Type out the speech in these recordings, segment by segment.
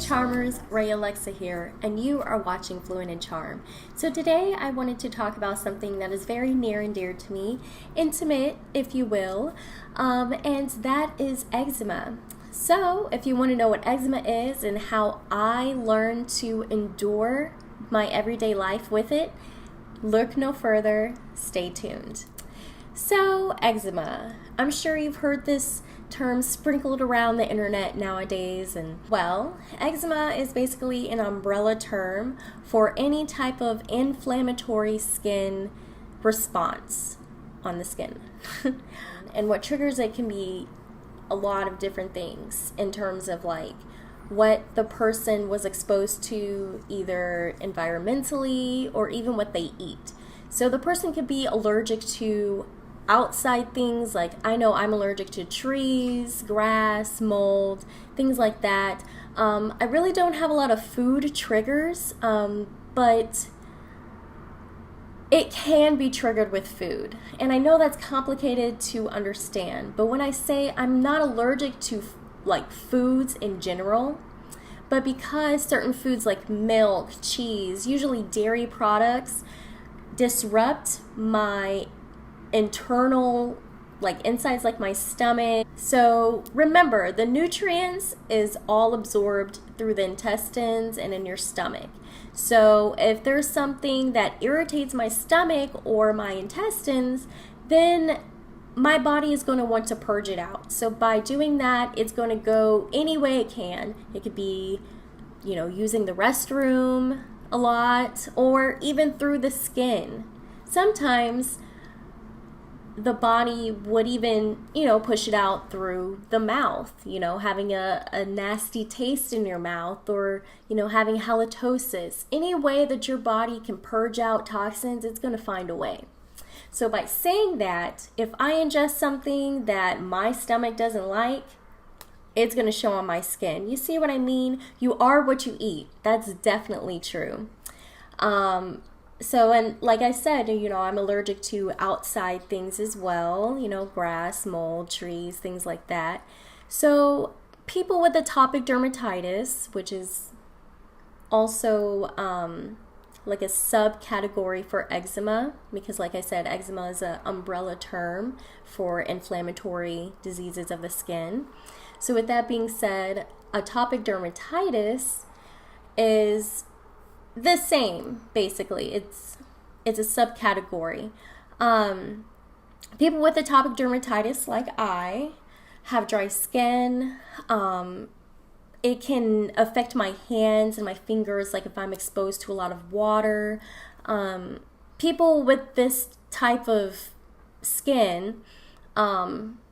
Charmers, Ray Alexa here, and you are watching Fluent in Charm. So today I wanted to talk about something that is very near and dear to me, intimate if you will, and that is eczema. So if you want to know what eczema is and how I learned to endure my everyday life with it, look no further, stay tuned. So eczema, I'm sure you've heard this term sprinkled around the internet nowadays, and well, eczema is basically an umbrella term for any type of inflammatory skin response on the skin. And what triggers it can be a lot of different things in terms of like what the person was exposed to either environmentally or even what they eat. So the person could be allergic to outside things, like I know I'm allergic to trees, grass, mold, things like that. I really don't have a lot of food triggers, but it can be triggered with food. And I know that's complicated to understand, but when I say I'm not allergic to like foods in general, but because certain foods like milk, cheese, usually dairy products, disrupt my internal insides like my stomach. So remember, the nutrients is all absorbed through the intestines and in your stomach. So if there's something that irritates my stomach or my intestines, then my body is going to want to purge it out. So by doing that, it's going to go any way it can. It could be, using the restroom a lot, or even through the skin. Sometimes the body would even, push it out through the mouth, having a nasty taste in your mouth, or, having halitosis. Any way that your body can purge out toxins, it's going to find a way. So by saying that, if I ingest something that my stomach doesn't like, it's going to show on my skin. You see what I mean? You are what you eat. That's definitely true. So, and like I said, I'm allergic to outside things as well, grass, mold, trees, things like that. So people with atopic dermatitis, which is also like a subcategory for eczema, because like I said, eczema is an umbrella term for inflammatory diseases of the skin. So with that being said, atopic dermatitis is the same, basically. It's a subcategory. People with atopic dermatitis, like I, have dry skin. It can affect my hands and my fingers, like if I'm exposed to a lot of water. People with this type of skin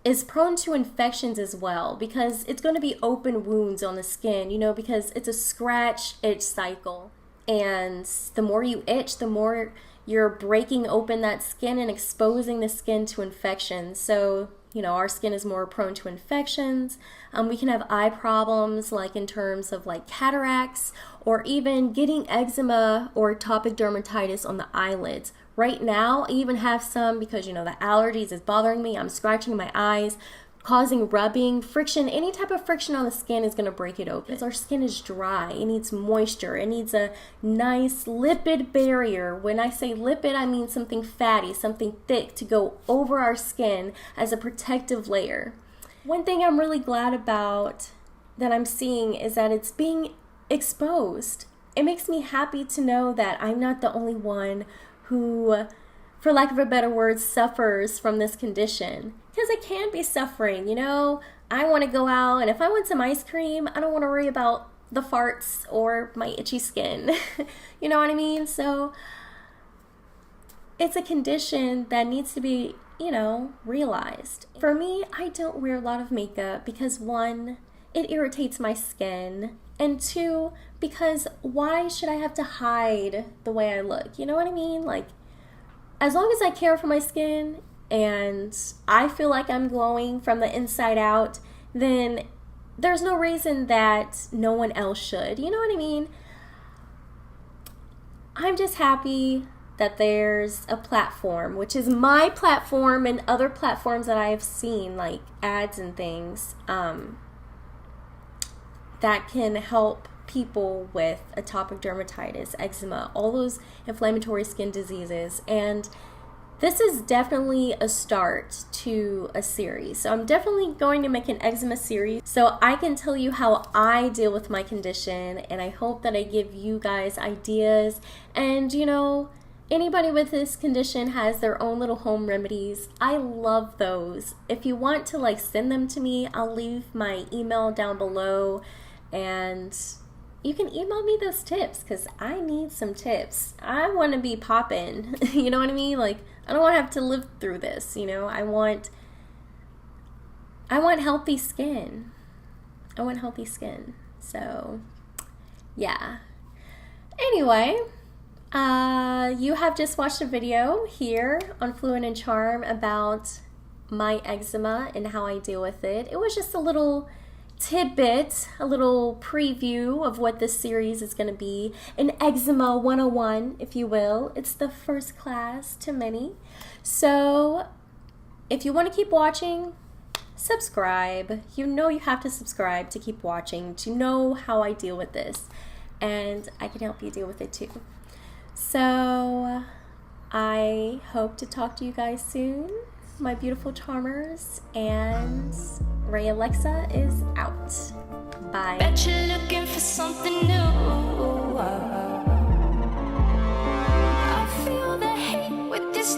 is prone to infections as well, because it's going to be open wounds on the skin, because it's a scratch itch cycle. And the more you itch, the more you're breaking open that skin and exposing the skin to infections. So, our skin is more prone to infections. We can have eye problems, like in terms of like cataracts, or even getting eczema or atopic dermatitis on the eyelids. Right now, I even have some because, the allergies is bothering me. I'm scratching my eyes, causing rubbing, friction. Any type of friction on the skin is going to break it open. Because our skin is dry. It needs moisture. It needs a nice lipid barrier. When I say lipid, I mean something fatty, something thick to go over our skin as a protective layer. One thing I'm really glad about that I'm seeing is that it's being exposed. It makes me happy to know that I'm not the only one who, for lack of a better word, suffers from this condition. Because I can be suffering, I want to go out, and if I want some ice cream, I don't want to worry about the farts or my itchy skin. You know what I mean? So it's a condition that needs to be, realized. For me, I don't wear a lot of makeup because one, it irritates my skin, and two, because why should I have to hide the way I look? You know what I mean? Like, as long as I care for my skin and I feel like I'm glowing from the inside out, then there's no reason that no one else should. You know what I mean? I'm just happy that there's a platform, which is my platform and other platforms that I have seen, like ads and things, that can help people with atopic dermatitis, eczema, all those inflammatory skin diseases. And this is definitely a start to a series. So I'm definitely going to make an eczema series so I can tell you how I deal with my condition, and I hope that I give you guys ideas. And you know, anybody with this condition has their own little home remedies. I love those. If you want to like send them to me, I'll leave my email down below, and you can email me those tips because I need some tips. I want to be popping. You know what I mean? Like, I don't want to have to live through this, you know? I want healthy skin. I want healthy skin. So, yeah. Anyway, you have just watched a video here on Fluent and Charm about my eczema and how I deal with it. It was just a little tidbit, a little preview of what this series is going to be, an eczema 101, if you will. It's the first class to many. So if you want to keep watching, subscribe. You know you have to subscribe to keep watching, to know how I deal with this, and I can help you deal with it too. So I hope to talk to you guys soon, my beautiful charmers, and Ray Alexa is out. Bye. Bet you're looking for something new. I feel the hate with this